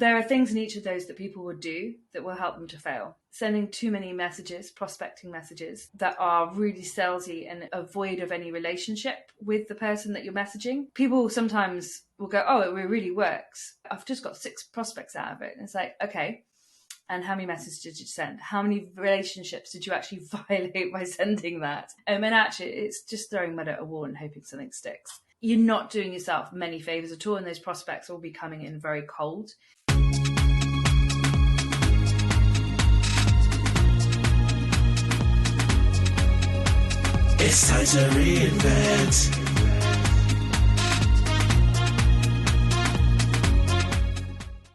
There are things in each of those that people will do that will help them to fail. Sending too many messages, prospecting messages that are really salesy and void of any relationship with the person that you're messaging. People sometimes will go, oh, it really works. I've just got 6 prospects out of it. And it's like, okay. And how many messages did you send? How many relationships did you actually violate by sending that? And actually, it's just throwing mud at a wall and hoping something sticks. You're not doing yourself many favors at all, and those prospects will be coming in very cold. It's time to reinvent.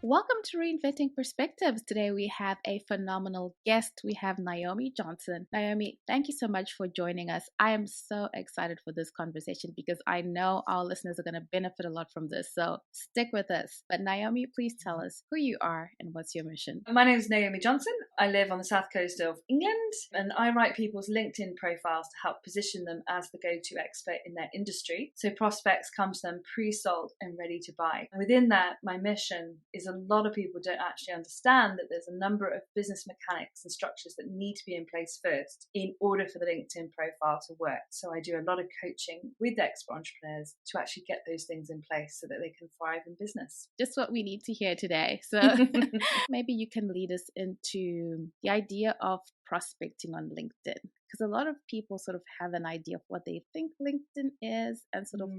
Welcome to Reinventing Perspectives. Today we have a phenomenal guest. We have Naomi Johnson. Naomi, thank you so much for joining us. I am so excited for this conversation because I know our listeners are going to benefit a lot from this. So stick with us. But Naomi, please tell us who you are and what's your mission. My name is Naomi Johnson. I live on the south coast of England, and I write people's LinkedIn profiles to help position them as the go-to expert in their industry. So prospects come to them pre-sold and ready to buy. And within that, my mission is a lot of people don't actually understand that there's a number of business mechanics and structures that need to be in place first in order for the LinkedIn profile to work. So I do a lot of coaching with expert entrepreneurs to actually get those things in place so that they can thrive in business. Just what we need to hear today. So maybe you can lead us into the idea of prospecting on LinkedIn, because a lot of people sort of have an idea of what they think LinkedIn is and sort of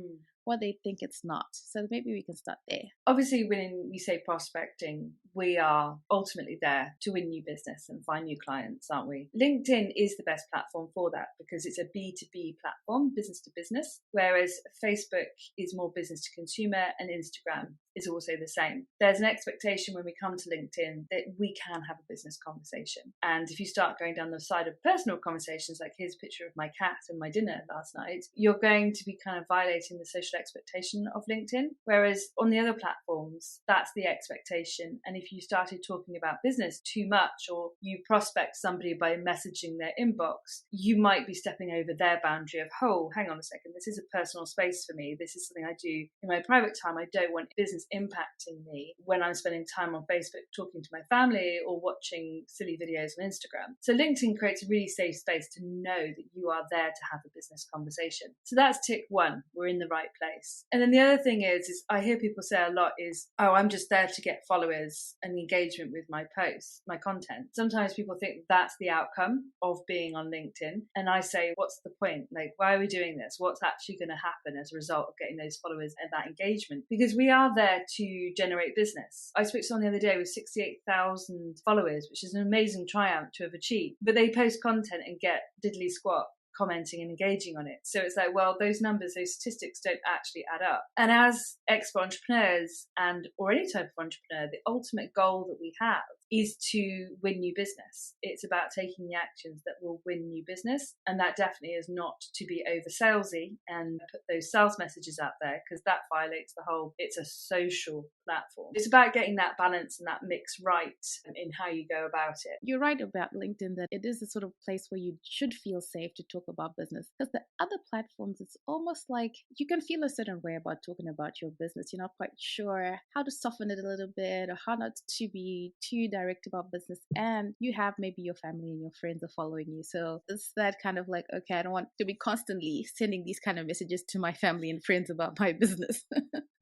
what they think it's not. So maybe we can start there. Obviously, when we say prospecting, we are ultimately there to win new business and find new clients, aren't we? LinkedIn is the best platform for that because it's a B2B platform, business to business, whereas Facebook is more business to consumer and Instagram is also the same. There's an expectation when we come to LinkedIn that we can have a business conversation. And if you start going down the side of personal conversations, like here's a picture of my cat and my dinner last night, you're going to be kind of violating the social expectation of LinkedIn. Whereas on the other platforms, that's the expectation. And if you started talking about business too much, or you prospect somebody by messaging their inbox, you might be stepping over their boundary of, oh, hang on a second, this is a personal space for me. This is something I do in my private time. I don't want business impacting me when I'm spending time on Facebook talking to my family or watching silly videos on Instagram. So LinkedIn creates a really safe space to know that you are there to have a business conversation. So that's tick 1. We're in the right place. And then the other thing is I hear people say a lot is, oh, I'm just there to get followers and engagement with my posts, my content. Sometimes people think that's the outcome of being on LinkedIn. And I say, what's the point? Like, why are we doing this? What's actually going to happen as a result of getting those followers and that engagement? Because we are there to generate business. I spoke to someone the other day with 68,000 followers, which is an amazing triumph to have achieved. But they post content and get diddly squat commenting and engaging on it. So it's like, well, those numbers, those statistics don't actually add up. And as expert entrepreneurs or any type of entrepreneur, the ultimate goal that we have is to win new business. It's about taking the actions that will win new business. And that definitely is not to be over salesy and put those sales messages out there, because that violates the whole, it's a social platform. It's about getting that balance and that mix right in how you go about it. You're right about LinkedIn, that it is the sort of place where you should feel safe to talk about business, because the other platforms, it's almost like you can feel a certain way about talking about your business. You're not quite sure how to soften it a little bit or how not to be too direct about business, and you have maybe your family and your friends are following you, so it's that kind of like, okay, I don't want to be constantly sending these kind of messages to my family and friends about my business.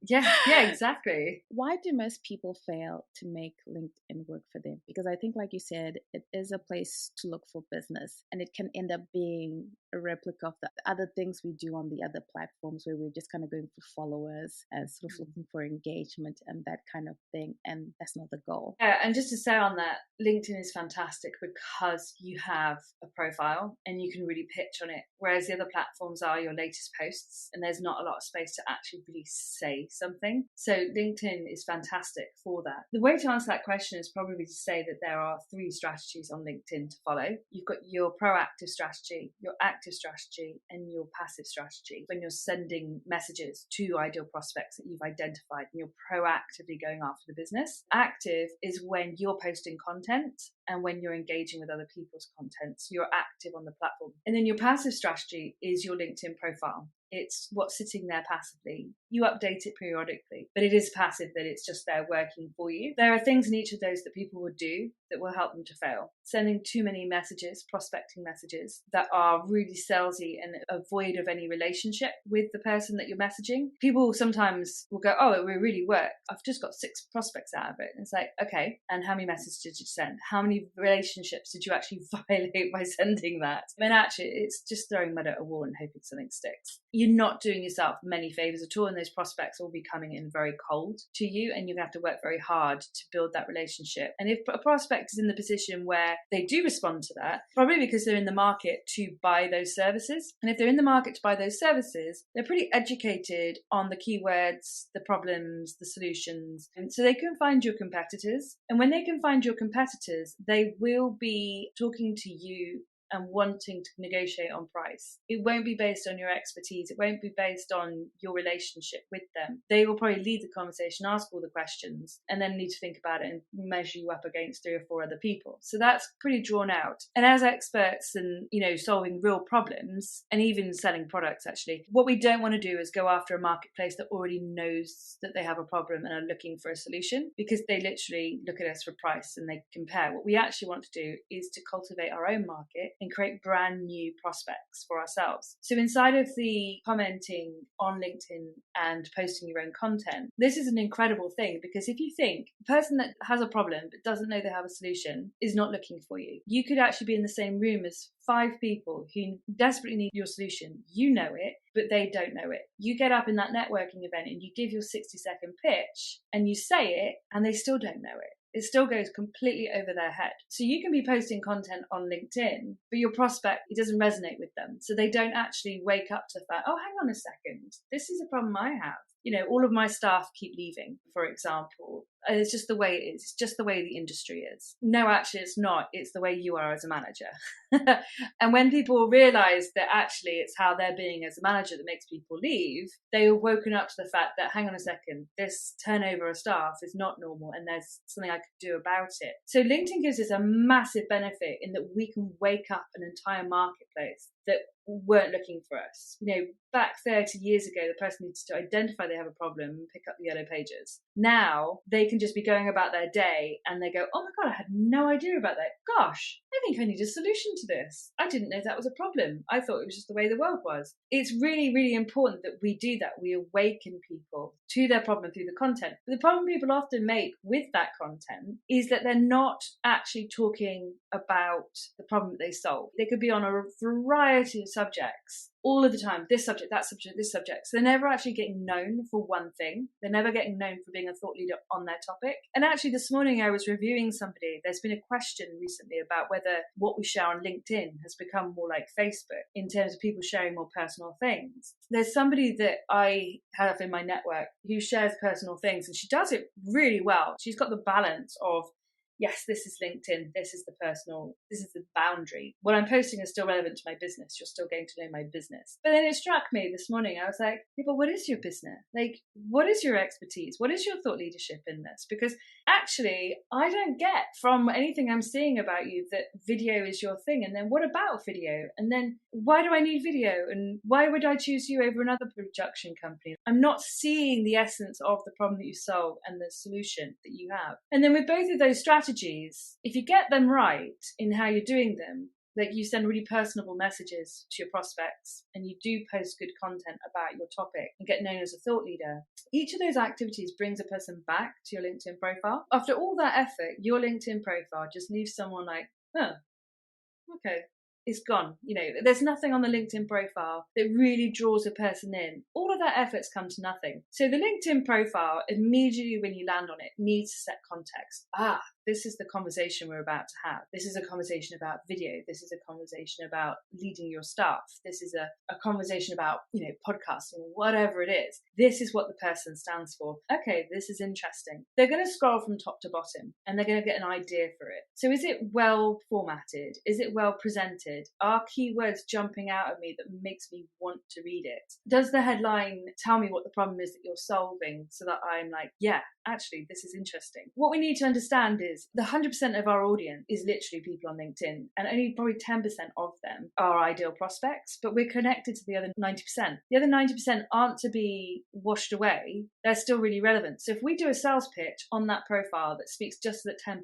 Yeah, exactly. Why do most people fail to make LinkedIn work for them? Because I think, like you said, it is a place to look for business, and it can end up being a replica of the other things we do on the other platforms, where we're just kind of going for followers and sort of looking for engagement and that kind of thing. And that's not the goal. Yeah, and just to say on that, LinkedIn is fantastic because you have a profile and you can really pitch on it. Whereas the other platforms are your latest posts and there's not a lot of space to actually really say something. So LinkedIn is fantastic for that. The way to answer that question is probably to say that there are 3 strategies on LinkedIn to follow. You've got your proactive strategy, your active strategy, and your passive strategy. When you're sending messages to ideal prospects that you've identified and you're proactively going after the business. Active is when you're posting content and when you're engaging with other people's content. So you're active on the platform. And then your passive strategy is your LinkedIn profile. It's what's sitting there passively. You update it periodically, but it is passive, that it's just there working for you. There are things in each of those that people would do that will help them to fail. Sending too many messages, prospecting messages that are really salesy and void of any relationship with the person that you're messaging. People sometimes will go, oh, it will really work. I've just got 6 prospects out of it. And it's like, okay, and how many messages did you send? How many relationships did you actually violate by sending that? I mean, actually, it's just throwing mud at a wall and hoping something sticks. You're not doing yourself many favors at all, and those prospects will be coming in very cold to you, and you're going to have to work very hard to build that relationship. And if a prospect is in the position where they do respond to that, probably because they're in the market to buy those services. And if they're in the market to buy those services, they're pretty educated on the keywords, the problems, the solutions. And so they can find your competitors. And when they can find your competitors, they will be talking to you and wanting to negotiate on price. It won't be based on your expertise. It won't be based on your relationship with them. They will probably lead the conversation, ask all the questions, and then need to think about it and measure you up against 3 or 4 other people. So that's pretty drawn out. And as experts in, solving real problems and even selling products, actually, what we don't want to do is go after a marketplace that already knows that they have a problem and are looking for a solution, because they literally look at us for price and they compare. What we actually want to do is to cultivate our own market and create brand new prospects for ourselves. So inside of the commenting on LinkedIn and posting your own content, this is an incredible thing, because if you think the person that has a problem but doesn't know they have a solution is not looking for you, you could actually be in the same room as 5 people who desperately need your solution. You know it, but they don't know it. You get up in that networking event and you give your 60-second pitch and you say it and they still don't know it. It still goes completely over their head. So you can be posting content on LinkedIn, but your prospect, it doesn't resonate with them. So they don't actually wake up to the fact, oh, hang on a second, this is a problem I have. All of my staff keep leaving, for example. And it's just the way it is. It's just the way the industry is. No, actually, it's not. It's the way you are as a manager. And when people realize that actually it's how they're being as a manager that makes people leave, they have woken up to the fact that, hang on a second, this turnover of staff is not normal and there's something I could do about it. So LinkedIn gives us a massive benefit in that we can wake up an entire marketplace that weren't looking for us. Back 30 years ago, the person needs to identify they have a problem and pick up the yellow pages. Now they can just be going about their day and they go, oh my God, I had no idea about that. Gosh, I think I need a solution to this. I didn't know that was a problem. I thought it was just the way the world was. It's really, really important that we do that. We awaken people to their problem through the content. But the problem people often make with that content is that they're not actually talking about the problem that they solve. They could be on a variety of subjects all of the time, this subject, that subject, this subject. So they're never actually getting known for one thing. They're never getting known for being a thought leader on their topic. And actually this morning I was reviewing somebody. There's been a question recently about whether what we share on LinkedIn has become more like Facebook in terms of people sharing more personal things. There's somebody that I have in my network who shares personal things, and she does it really well. She's got the balance of, yes, this is LinkedIn, this is the personal, this is the boundary. What I'm posting is still relevant to my business. You're still getting to know my business. But then it struck me this morning, I was like, yeah, but what is your business? Like, what is your expertise? What is your thought leadership in this? Because actually, I don't get from anything I'm seeing about you that video is your thing. And then what about video? And then why do I need video? And why would I choose you over another production company? I'm not seeing the essence of the problem that you solve and the solution that you have. And then with both of those strategies, if you get them right in how you're doing them, like you send really personable messages to your prospects and you do post good content about your topic and get known as a thought leader, each of those activities brings a person back to your LinkedIn profile. After all that effort, your LinkedIn profile just leaves someone like, oh, okay, it's gone. There's nothing on the LinkedIn profile that really draws a person in. All of that effort's come to nothing. So the LinkedIn profile, immediately when you land on it, needs to set context. This is the conversation we're about to have. This is a conversation about video. This is a conversation about leading your staff. This is a conversation about, podcasting, whatever it is. This is what the person stands for. Okay, this is interesting. They're going to scroll from top to bottom and they're going to get an idea for it. So is it well formatted? Is it well presented? interested? Are keywords jumping out at me that makes me want to read it? Does the headline tell me what the problem is that you're solving so that I'm like, yeah, actually, this is interesting? What we need to understand is the 100% of our audience is literally people on LinkedIn, and only probably 10% of them are ideal prospects, but we're connected to the other 90%. The other 90% aren't to be washed away. They're still really relevant. So if we do a sales pitch on that profile that speaks just to that 10%,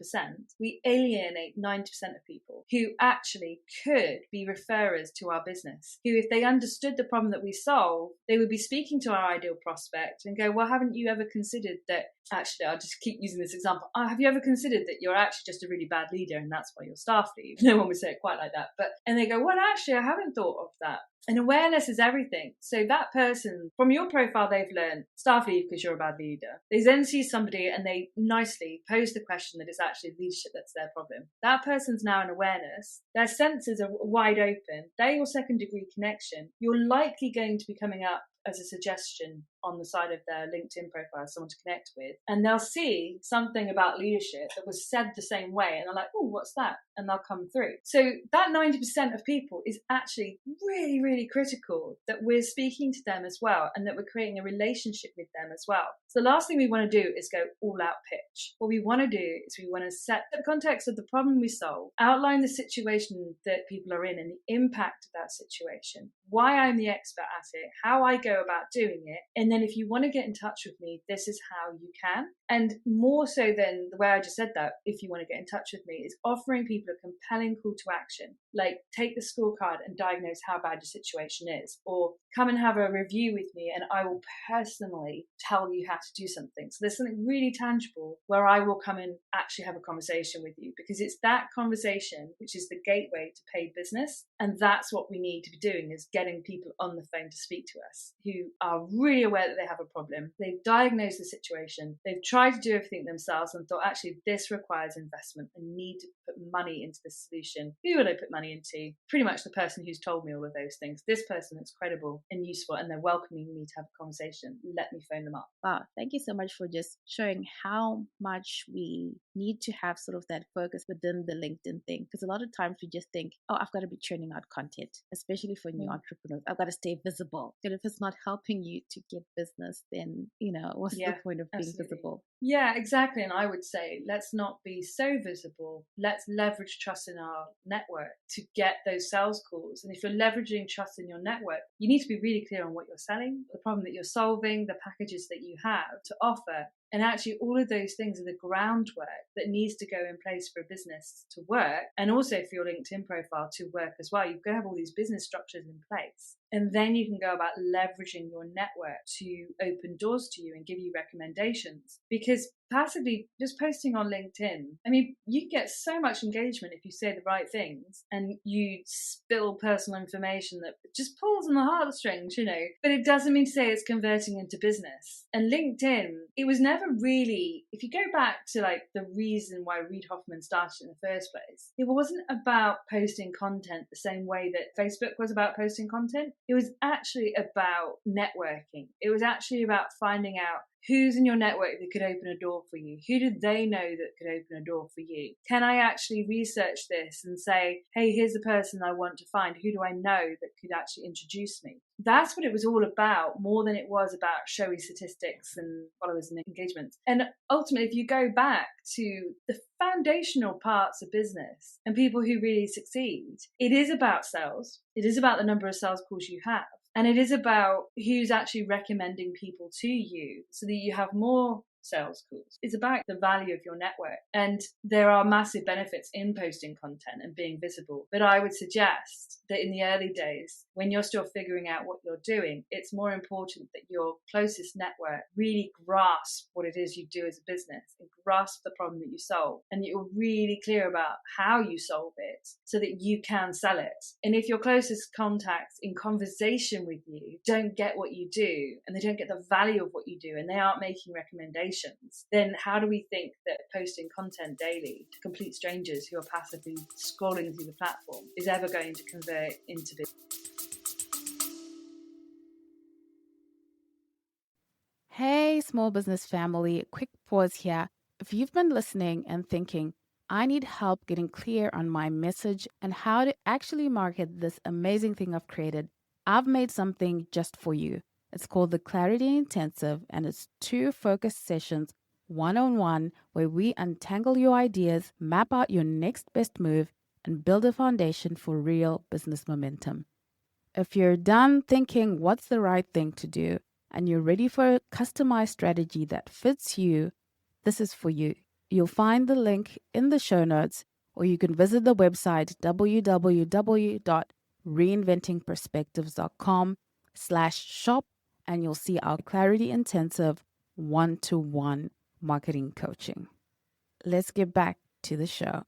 we alienate 90% of people who actually could be referrers to our business, who, if they understood the problem that we solve, they would be speaking to our ideal prospect and go, well, haven't you ever considered that? Actually, I'll just keep using this example. Have you ever considered that you're actually just a really bad leader and that's why your staff leave? No one would say it quite like that. And they go, well, actually, I haven't thought of that. And awareness is everything. So that person, from your profile, they've learned staff leave because you're a bad leader. They then see somebody and they nicely pose the question that it's actually leadership that's their problem. That person's now in awareness. Their senses are wide open. They're your second degree connection. You're likely going to be coming up as a suggestion on the side of their LinkedIn profile, someone to connect with, and they'll see something about leadership that was said the same way, and they're like, oh, what's that? And they'll come through. So that 90% of people is actually really, really critical that we're speaking to them as well, and that we're creating a relationship with them as well. So the last thing we want to do is go all out pitch. What we want to do is we want to set the context of the problem we solve, outline the situation that people are in and the impact of that situation, why I'm the expert at it, how I go about doing it, and then if you want to get in touch with me, this is how you can. And more so than the way I just said that, if you want to get in touch with me, is offering people a compelling call to action, like take the scorecard and diagnose how bad your situation is, or come and have a review with me and I will personally tell you how to do something. So there's something really tangible where I will come and actually have a conversation with you, because it's that conversation which is the gateway to paid business. And that's what we need to be doing, is getting people on the phone to speak to us who are really aware that they have a problem. They've diagnosed the situation. They've tried to do everything themselves and thought, actually, this requires investment. I need to put money into this solution. Who will I put money into? Pretty much the person who's told me all of those things. This person is credible and useful and they're welcoming me to have a conversation. Let me phone them up. Wow, thank you so much for just showing how much we need to have sort of that focus within the LinkedIn thing. Because a lot of times we just think, oh, I've got to be churning out content, especially for new entrepreneurs. I've got to stay visible. And if it's not helping you to get business, then, what's the point of being visible? Yeah, exactly. And I would say, let's not be so visible. Let's leverage trust in our network to get those sales calls. And if you're leveraging trust in your network, you need to be really clear on what you're selling, the problem that you're solving, the packages that you have to offer. And actually, all of those things are the groundwork that needs to go in place for a business to work, and also for your LinkedIn profile to work as well. You've got to have all these business structures in place. And then you can go about leveraging your network to open doors to you and give you recommendations. Because passively just posting on LinkedIn, I mean, you get so much engagement if you say the right things and you spill personal information that just pulls on the heartstrings, but it doesn't mean to say it's converting into business. And LinkedIn, it was never really, if you go back to like the reason why Reid Hoffman started in the first place, it wasn't about posting content the same way that Facebook was about posting content. It was actually about networking. It was actually about finding out who's in your network that could open a door for you. Who did they know that could open a door for you? Can I actually research this and say, hey, here's the person I want to find. Who do I know that could actually introduce me? That's what it was all about, more than it was about showy statistics and followers and engagements. And ultimately, if you go back to the foundational parts of business and people who really succeed, it is about sales. It is about the number of sales calls you have. And it is about who's actually recommending people to you so that you have more sales calls. It's about the value of your network. And there are massive benefits in posting content and being visible. But I would suggest that in the early days, when you're still figuring out what you're doing, it's more important that your closest network really grasp what it is you do as a business and grasp the problem that you solve. And you're really clear about how you solve it so that you can sell it. And if your closest contacts in conversation with you don't get what you do and they don't get the value of what you do and they aren't making recommendations, then how do we think that posting content daily to complete strangers who are passively scrolling through the platform is ever going to convert into business? Hey, small business family, quick pause here. If you've been listening and thinking, I need help getting clear on my message and how to actually market this amazing thing I've created. I've made something just for you. It's called the Clarity Intensive, and it's 2 focused sessions, one-on-one, where we untangle your ideas, map out your next best move, and build a foundation for real business momentum. If you're done thinking what's the right thing to do and you're ready for a customized strategy that fits you, this is for you. You'll find the link in the show notes, or you can visit the website www.reinventingperspectives.com/shop, and you'll see our Clarity Intensive one-to-one marketing coaching. Let's get back to the show.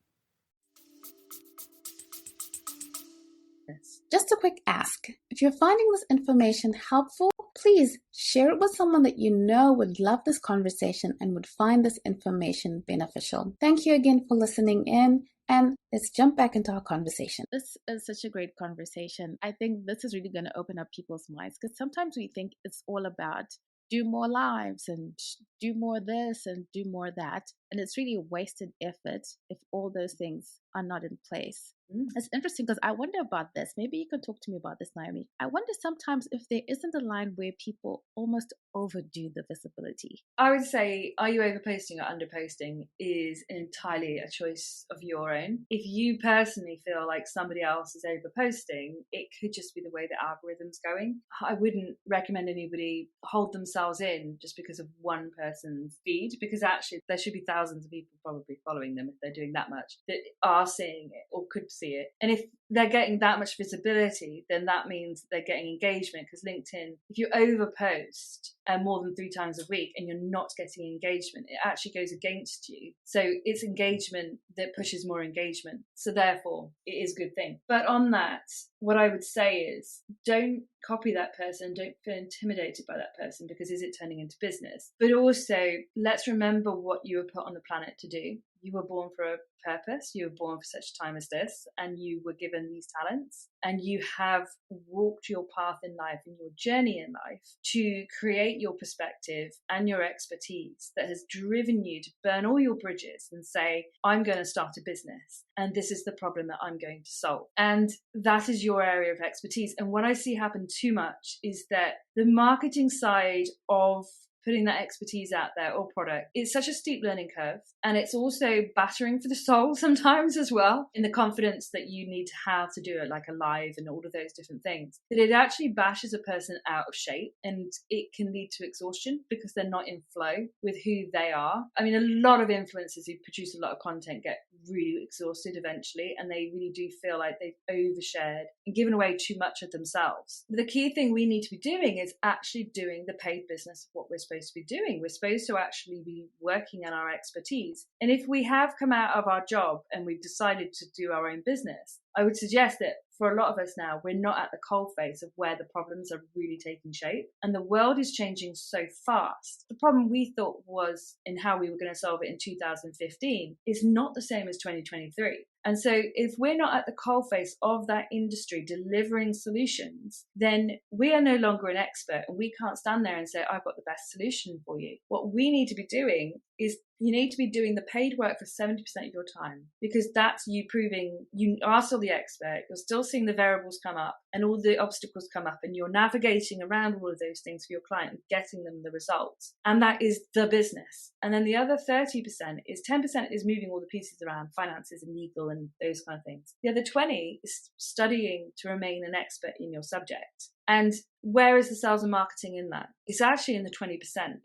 Just a quick ask. If you're finding this information helpful, please share it with someone that you know would love this conversation and would find this information beneficial. Thank you again for listening in, and let's jump back into our conversation. This is such a great conversation. I think this is really going to open up people's minds, because sometimes we think it's all about do more lives and do more this and do more that. And it's really a wasted effort if all those things are not in place. It's interesting because I wonder about this. Maybe you can talk to me about this, Naomi. I wonder sometimes if there isn't a line where people almost overdo the visibility. I would say, are you overposting or underposting is entirely a choice of your own. If you personally feel like somebody else is overposting, it could just be the way the algorithm's going. I wouldn't recommend anybody hold themselves in just because of one person's feed, because actually there should be thousands of people probably following them if they're doing that much, that are seeing it or could see it. And if they're getting that much visibility, then that means they're getting engagement, because LinkedIn, if you overpost more than 3 times a week and you're not getting engagement, it actually goes against you. So it's engagement that pushes more engagement. So therefore, it is a good thing. But on that, what I would say is don't copy that person. Don't feel intimidated by that person, because is it turning into business? But also, let's remember what you were put on the planet to do. You were born for a purpose. You were born for such a time as this, and you were given these talents, and you have walked your path in life and your journey in life to create your perspective and your expertise that has driven you to burn all your bridges and say, I'm going to start a business, and this is the problem that I'm going to solve. And that is your area of expertise. And what I see happen too much is that the marketing side of putting that expertise out there or product, it's such a steep learning curve. And it's also battering for the soul sometimes as well, in the confidence that you need to have to do it, like a live and all of those different things, that it actually bashes a person out of shape, and it can lead to exhaustion because they're not in flow with who they are. I mean, a lot of influencers who produce a lot of content get really exhausted eventually, and they really do feel like they've overshared and given away too much of themselves. But the key thing we need to be doing is actually doing the paid business of what we're supposed to be doing. We're supposed to actually be working on our expertise. And if we have come out of our job and we've decided to do our own business, I would suggest that for a lot of us now, we're not at the coalface of where the problems are really taking shape. And the world is changing so fast. The problem we thought was in how we were going to solve it in 2015 is not the same as 2023. And so if we're not at the coalface of that industry delivering solutions, then we are no longer an expert, and we can't stand there and say, I've got the best solution for you. What we need to be doing is you need to be doing the paid work for 70% of your time, because that's you proving you are still the expert. You're still seeing the variables come up and all the obstacles come up, and you're navigating around all of those things for your client and getting them the results. And that is the business. And then the other 30% is 10% is moving all the pieces around, finances and legal and those kind of things. The other 20 is studying to remain an expert in your subject. And where is the sales and marketing in that? It's actually in the 20%.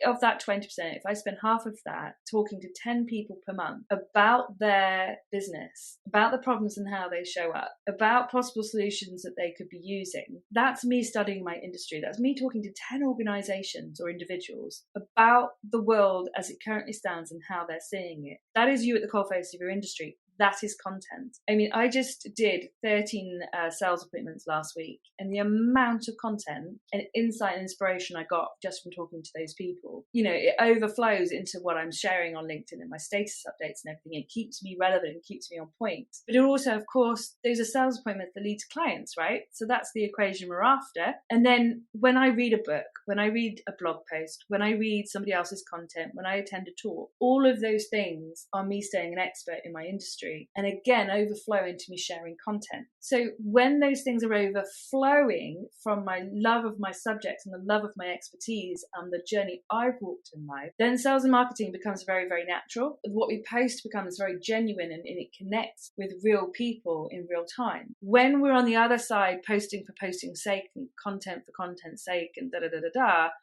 Of that 20%, if I spend half of that talking to 10 people per month about their business, about the problems and how they show up, about possible solutions that they could be using, that's me studying my industry. That's me talking to 10 organizations or individuals about the world as it currently stands and how they're seeing it. That is you at the coalface of your industry. that is content. I mean, I just did 13 sales appointments last week, and the amount of content and insight and inspiration I got just from talking to those people, you know, it overflows into what I'm sharing on LinkedIn and my status updates and everything. It keeps me relevant, it keeps me on point. But it also, of course, those are sales appointments that lead to clients, right? So that's the equation we're after. And then when I read a book, when I read a blog post, when I read somebody else's content, when I attend a talk, all of those things are me staying an expert in my industry, and again overflow into me sharing content. So when those things are overflowing from my love of my subject and the love of my expertise and the journey I've walked in life, then sales and marketing becomes very, very natural. What we post becomes very genuine, and it connects with real people in real time. When we're on the other side, posting for posting's sake and content for content's sake and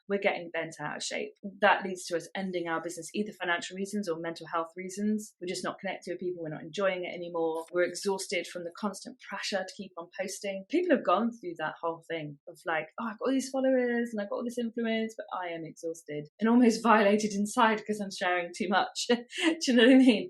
we're getting bent out of shape. That leads to us ending our business, either financial reasons or mental health reasons. We're just not connected with people. We're not enjoying it anymore. We're exhausted from the constant pressure to keep on posting. People have gone through that whole thing of like, oh, I've got all these followers and I've got all this influence, but I am exhausted and almost violated inside because I'm sharing too much. Do you know what I mean?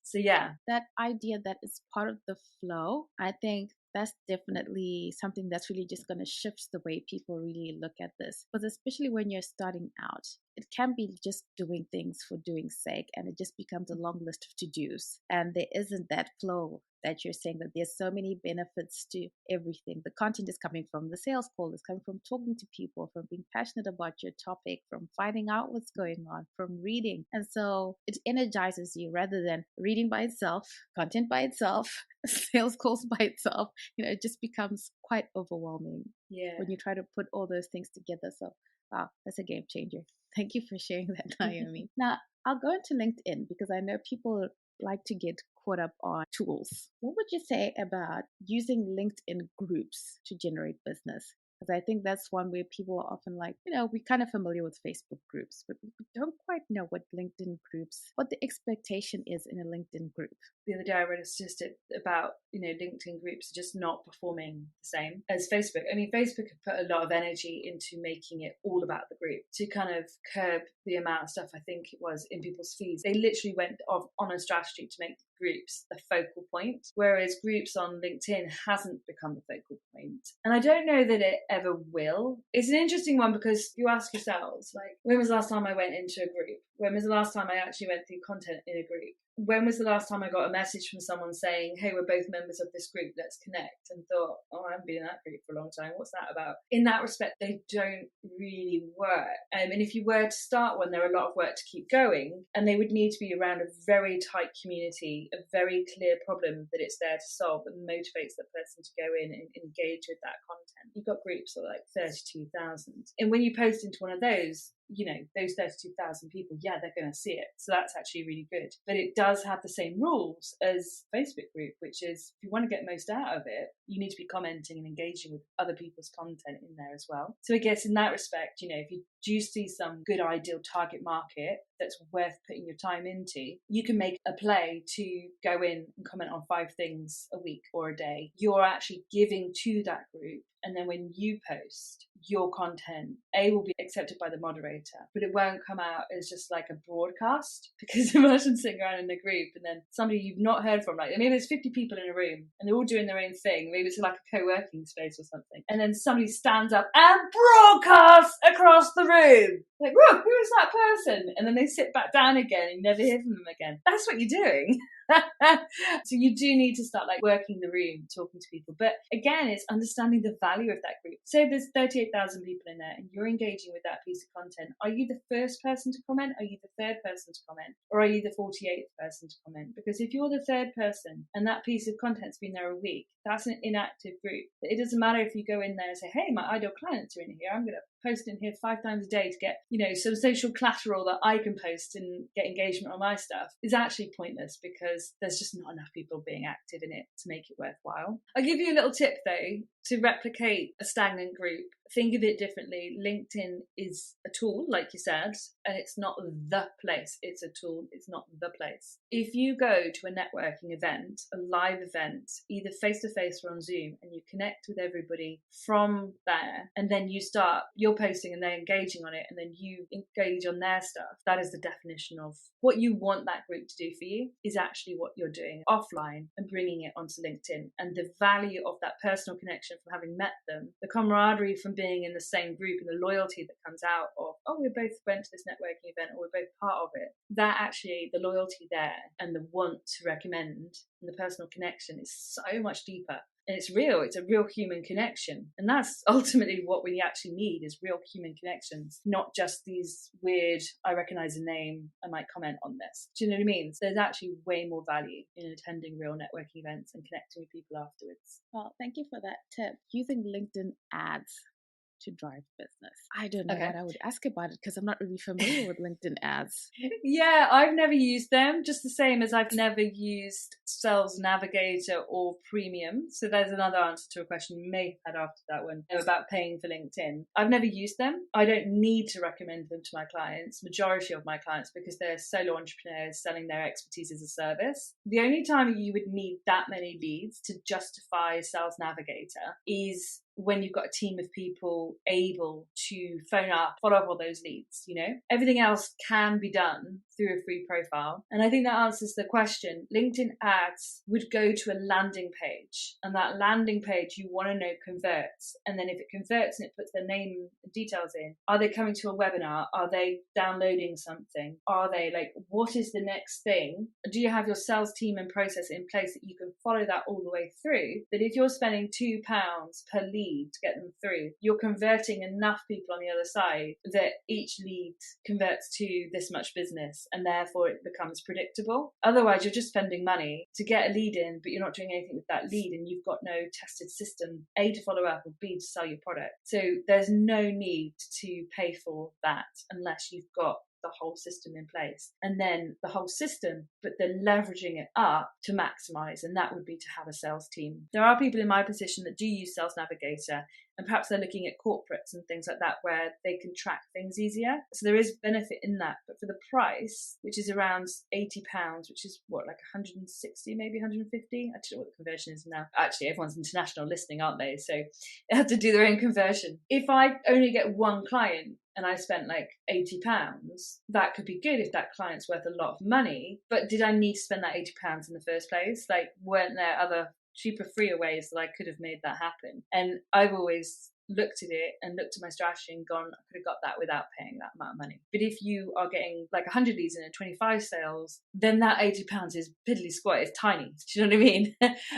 So yeah. That idea that it's part of the flow, I think that's definitely something that's really just going to shift the way people really look at this. Because especially when you're starting out, it can be just doing things for doing sake, and it just becomes a long list of to-dos. And there isn't that flow that you're saying, that there's so many benefits to everything. The content is coming from the sales call, it's coming from talking to people, from being passionate about your topic, from finding out what's going on, from reading. And so it energizes you rather than reading by itself, content by itself, sales calls by itself. You know, it just becomes quite overwhelming when you try to put all those things together. So wow, that's a game changer. Thank you for sharing that, Naomi. Now, I'll go into LinkedIn because I know people like to get caught up on tools. What would you say about using LinkedIn groups to generate business? Because I think that's one where people are often like, you know, we're kind of familiar with Facebook groups, but we don't quite know what LinkedIn groups, what the expectation is in a LinkedIn group. The other day I read a statistic about, you know, LinkedIn groups just not performing the same as Facebook. I mean, Facebook have put a lot of energy into making it all about the group to kind of curb the amount of stuff I think it was in people's feeds. They literally went off on a strategy to make groups the focal point, whereas groups on LinkedIn hasn't become the focal point. And I don't know that it ever will. It's an interesting one because you ask yourselves, like, when was the last time I went into a group? When was the last time I actually went through content in a group? When was the last time I got a message from someone saying, hey, we're both members of this group, let's connect? And thought, oh, I haven't been in that group for a long time. What's that about? In that respect, they don't really work. And if you were to start one, there are a lot of work to keep going, and they would need to be around a very tight community, a very clear problem that it's there to solve and motivates that person to go in and engage with that content. You've got groups of like 32,000. And when you post into one of those, you know, those 32,000 people, yeah, they're going to see it. So that's actually really good. But it does have the same rules as Facebook group, which is if you want to get most out of it, you need to be commenting and engaging with other people's content in there as well. So I guess in that respect, you know, if you do see some good ideal target market that's worth putting your time into, you can make a play to go in and comment on 5 things a week or a day. You're actually giving to that group. And then when you post, your content, will be accepted by the moderator, but it won't come out as just like a broadcast. Because imagine sitting around in a group and then somebody you've not heard from, like maybe there's 50 people in a room and they're all doing their own thing. Maybe it's like a co-working space or something. And then somebody stands up and broadcasts across the room. Like, whoa, who is that person? And then they sit back down again and you never hear from them again. That's what you're doing. So you do need to start like working the room, talking to people. But again, it's understanding the value of that group. So there's 38,000 people in there and you're engaging with that piece of content. Are you the first person to comment? Are you the third person to comment? Or are you the 48th person to comment? Because if you're the third person and that piece of content's been there a week, that's an inactive group. It doesn't matter if you go in there and say, hey, my ideal clients are in here. I'm going to post in here 5 times a day to get, you know, some social collateral that I can post and get engagement on my stuff. Is actually pointless because there's just not enough people being active in it to make it worthwhile. I'll give you a little tip though to replicate a stagnant group. think of it differently. LinkedIn is a tool, like you said, and it's not the place. It's a tool. It's not the place. If you go to a networking event, a live event, either face-to-face or on Zoom, and you connect with everybody from there, and then you're posting and they're engaging on it, and then you engage on their stuff, that is the definition of what you want that group to do for you, is actually what you're doing offline and bringing it onto LinkedIn. And the value of that personal connection from having met them, the camaraderie from being in the same group, and the loyalty that comes out of, oh, we both went to this networking event, or we're both part of it, that actually, the loyalty there and the want to recommend and the personal connection is so much deeper. And it's real. It's a real human connection. And that's ultimately what we actually need, is real human connections, not just these weird, I recognize a name, I might comment on this. Do you know what I mean? So there's actually way more value in attending real networking events and connecting with people afterwards. Well, thank you for that tip. Using LinkedIn ads to drive business. I don't know what I would ask about it because I'm not really familiar with LinkedIn ads. Yeah, I've never used them, just the same as I've never used Sales Navigator or Premium. So there's another answer to a question you may have had after that one about paying for LinkedIn. I've never used them. I don't need to recommend them to my clients, majority of my clients, because they're solo entrepreneurs selling their expertise as a service. The only time you would need that many leads to justify Sales Navigator is when you've got a team of people able to phone up, follow up all those leads, you know? Everything else can be done through a free profile. And I think that answers the question. LinkedIn ads would go to a landing page, and that landing page you want to know converts. And then if it converts and it puts their name and details in, are they coming to a webinar? Are they downloading something? Are they what is the next thing? Do you have your sales team and process in place that you can follow that all the way through? That if you're spending £2 per lead to get them through, you're converting enough people on the other side that each lead converts to this much business, and therefore it becomes predictable. Otherwise, you're just spending money to get a lead in, but you're not doing anything with that lead, and you've got no tested system, A, to follow up, or B, to sell your product. So there's no need to pay for that unless you've got the whole system in place. And then the whole system, but they're leveraging it up to maximize, and that would be to have a sales team. There are people in my position that do use Sales Navigator, and perhaps they're looking at corporates and things like that where they can track things easier. So there is benefit in that. But for the price, which is around £80, which is what, like 160, maybe 150? I don't know what the conversion is now. Actually, everyone's international listening, aren't they? So they have to do their own conversion. If I only get one client and I spent like £80, that could be good if that client's worth a lot of money. But did I need to spend that £80 in the first place? Like, weren't there other cheaper, freer ways that I could have made that happen? And I've always looked at it and looked at my strategy and gone, I could have got that without paying that amount of money. But if you are getting like 100 leads and 25 sales, then that £80 is piddly squat, it's tiny. Do you know what I mean?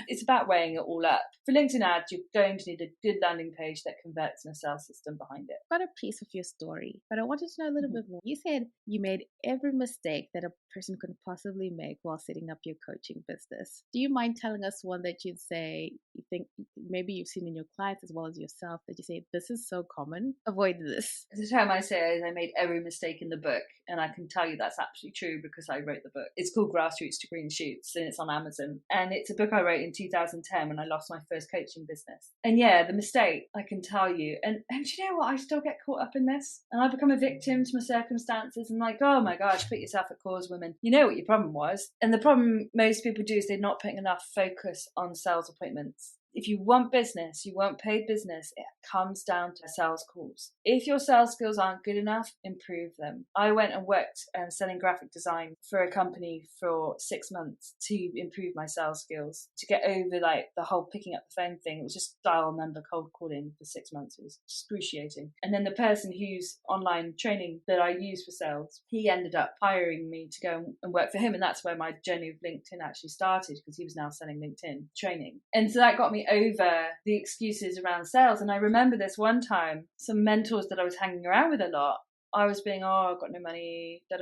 It's about weighing it all up. For LinkedIn ads, you're going to need a good landing page that converts and a sales system behind it. Got a piece of your story, but I wanted to know a little bit more. You said you made every mistake that a person could possibly make while setting up your coaching business. Do you mind telling us one that you'd say you think maybe you've seen in your clients as well as yourself that you say, this is so common, avoid this? The term I say is I made every mistake in the book, and I can tell you that's absolutely true because I wrote the book. It's called Grassroots to Green Shoots, and it's on Amazon. And it's a book I wrote in 2010 when I lost my first coaching business. And yeah, the mistake, I can tell you. And you know what? I still get caught up in this. And I become a victim to my circumstances and like, oh my gosh, put yourself at cause, women. You know what your problem was. And the problem most people do is they're not putting enough focus on sales appointments. If you want business, you want paid business, it comes down to sales calls. If your sales skills aren't good enough, improve them. I went and worked selling graphic design for a company for 6 months to improve my sales skills, to get over like the whole picking up the phone thing. It was just dial number cold calling for 6 months. It was excruciating. And then the person whose online training that I used for sales, he ended up hiring me to go and work for him. And that's where my journey of LinkedIn actually started, because he was now selling LinkedIn training. And so that got me over the excuses around sales. And I remember this one time, some mentors that I was hanging around with a lot, I was being, I've got no money, This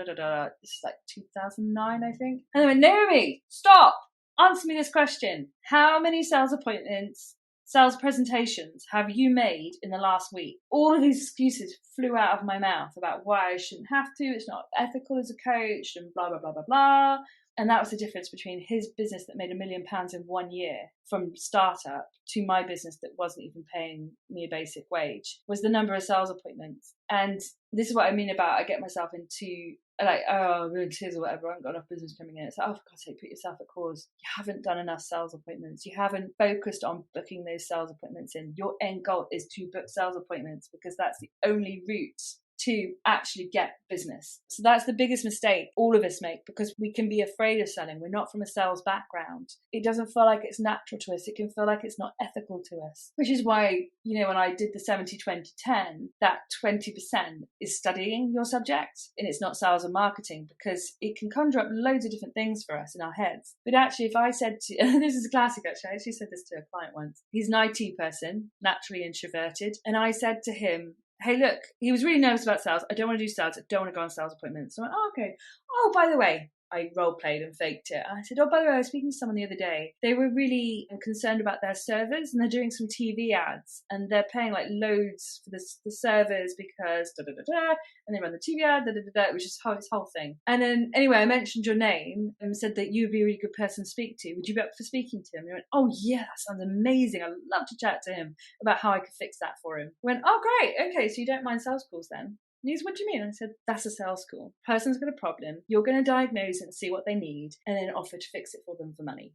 is like 2009, I think. And they went, Naomi, stop, answer me this question. How many sales appointments, sales presentations have you made in the last week? All of these excuses flew out of my mouth about why I shouldn't have to, it's not ethical as a coach, and blah, blah, blah, blah, blah. And that was the difference between his business that made £1 million in 1 year from startup to my business that wasn't even paying me a basic wage, was the number of sales appointments. And this is what I mean about I get myself into like, oh, I'm in tears or whatever, I haven't got enough business coming in. It's like, oh, for God's sake, put yourself at cause. You haven't done enough sales appointments. You haven't focused on booking those sales appointments in. Your end goal is to book sales appointments because that's the only route to actually get business. So that's the biggest mistake all of us make, because we can be afraid of selling. We're not from a sales background. It doesn't feel like it's natural to us. It can feel like it's not ethical to us, which is why, you know, when I did the 70-20-10, that 20% is studying your subject, and it's not sales and marketing, because it can conjure up loads of different things for us in our heads. But actually, if I said to, this is a classic actually, I actually said this to a client once. He's an IT person, naturally introverted. And I said to him, hey, look, he was really nervous about sales. I don't want to do sales. I don't want to go on sales appointments. So I went, oh, okay. Oh, by the way, I role played and faked it. I said, oh, by the way, I was speaking to someone the other day. They were really concerned about their servers, and they're doing some TV ads, and they're paying like loads for the servers because and they run the TV ad, It was just this whole thing. And then anyway, I mentioned your name and said that you'd be a really good person to speak to. Would you be up for speaking to him? And he went, oh yeah, that sounds amazing. I'd love to chat to him about how I could fix that for him. I went, oh great, okay, so you don't mind sales calls then? And he said, what do you mean? I said, that's a sales call. Person's got a problem. You're going to diagnose it and see what they need, and then offer to fix it for them for money.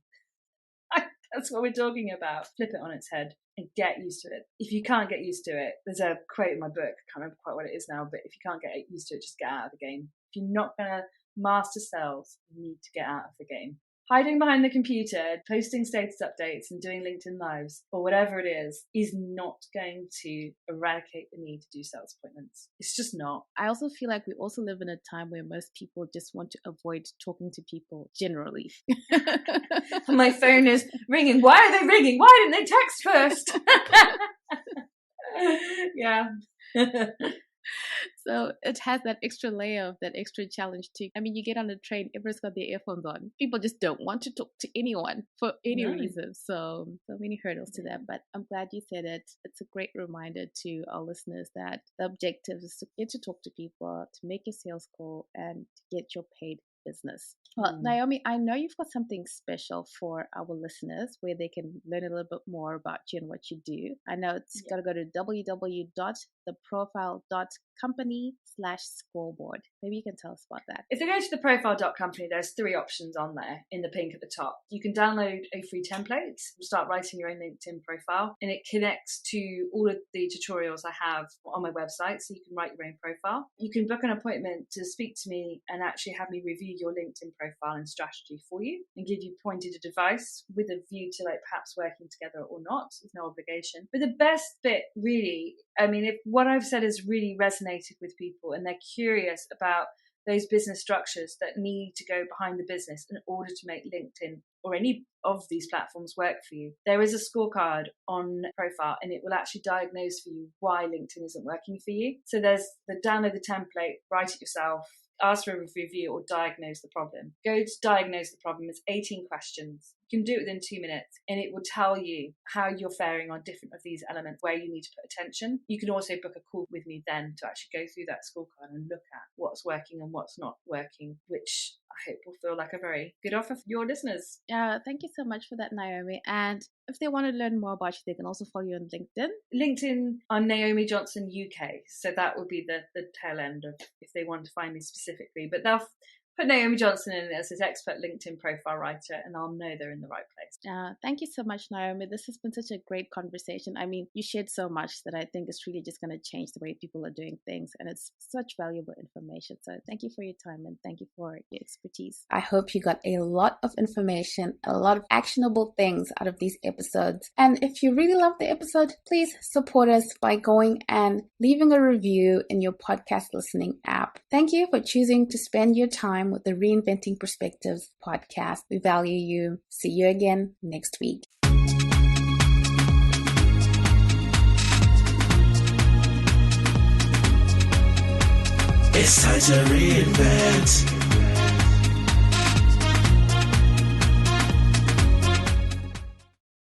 That's what we're talking about. Flip it on its head and get used to it. If you can't get used to it, there's a quote in my book, I can't remember quite what it is now, but if you can't get used to it, just get out of the game. If you're not going to master sales, you need to get out of the game. Hiding behind the computer, posting status updates and doing LinkedIn Lives or whatever it is not going to eradicate the need to do sales appointments. It's just not. I also feel like we also live in a time where most people just want to avoid talking to people generally. My phone is ringing. Why are they ringing? Why didn't they text first? Yeah. So it has that extra layer of that extra challenge too. I mean, you get on a train, everyone's got their earphones on. People just don't want to talk to anyone for any reason. So many hurdles to that. But I'm glad you said it. It's a great reminder to our listeners that the objective is to get to talk to people, to make your sales call, and to get your paid business. Well, Naomi, I know you've got something special for our listeners where they can learn a little bit more about you and what you do. I know it's got to go to www.theprofile.company/scoreboard. Maybe you can tell us about that. If they go to theprofile.company, there's 3 options on there in the pink at the top. You can download a free template, start writing your own LinkedIn profile, and it connects to all of the tutorials I have on my website, so you can write your own profile. You can book an appointment to speak to me and actually have me review your LinkedIn profile and strategy for you and give you pointed advice with a view to like perhaps working together or not. There's no obligation. But the best bit really, I mean, if what I've said has really resonated with people and they're curious about those business structures that need to go behind the business in order to make LinkedIn or any of these platforms work for you, there is a scorecard on profile, and it will actually diagnose for you why LinkedIn isn't working for you. So there's the download the template, write it yourself, ask for a review, or diagnose the problem. Go to diagnose the problem. It's 18 questions. You can do it within 2 minutes, and it will tell you how you're faring on different of these elements, where you need to put attention. You can also book a call with me then to actually go through that scorecard and look at what's working and what's not working, which I hope will feel like a very good offer for your listeners. Thank you so much for that, Naomi. And if they want to learn more about you, they can also follow you on LinkedIn. LinkedIn on Naomi Johnson UK. So that would be the tail end of if they want to find me specifically. But they'll put Naomi Johnson in as his expert LinkedIn profile writer, and I'll know they're in the right place. Thank you so much, Naomi. This has been such a great conversation. I mean, you shared so much that I think it's really just going to change the way people are doing things, and it's such valuable information. So thank you for your time, and thank you for your expertise. I hope you got a lot of information, a lot of actionable things out of these episodes. And if you really love the episode, please support us by going and leaving a review in your podcast listening app. Thank you for choosing to spend your time with the Reinventing Perspectives podcast. We value you. See you again next week. It's time to reinvent.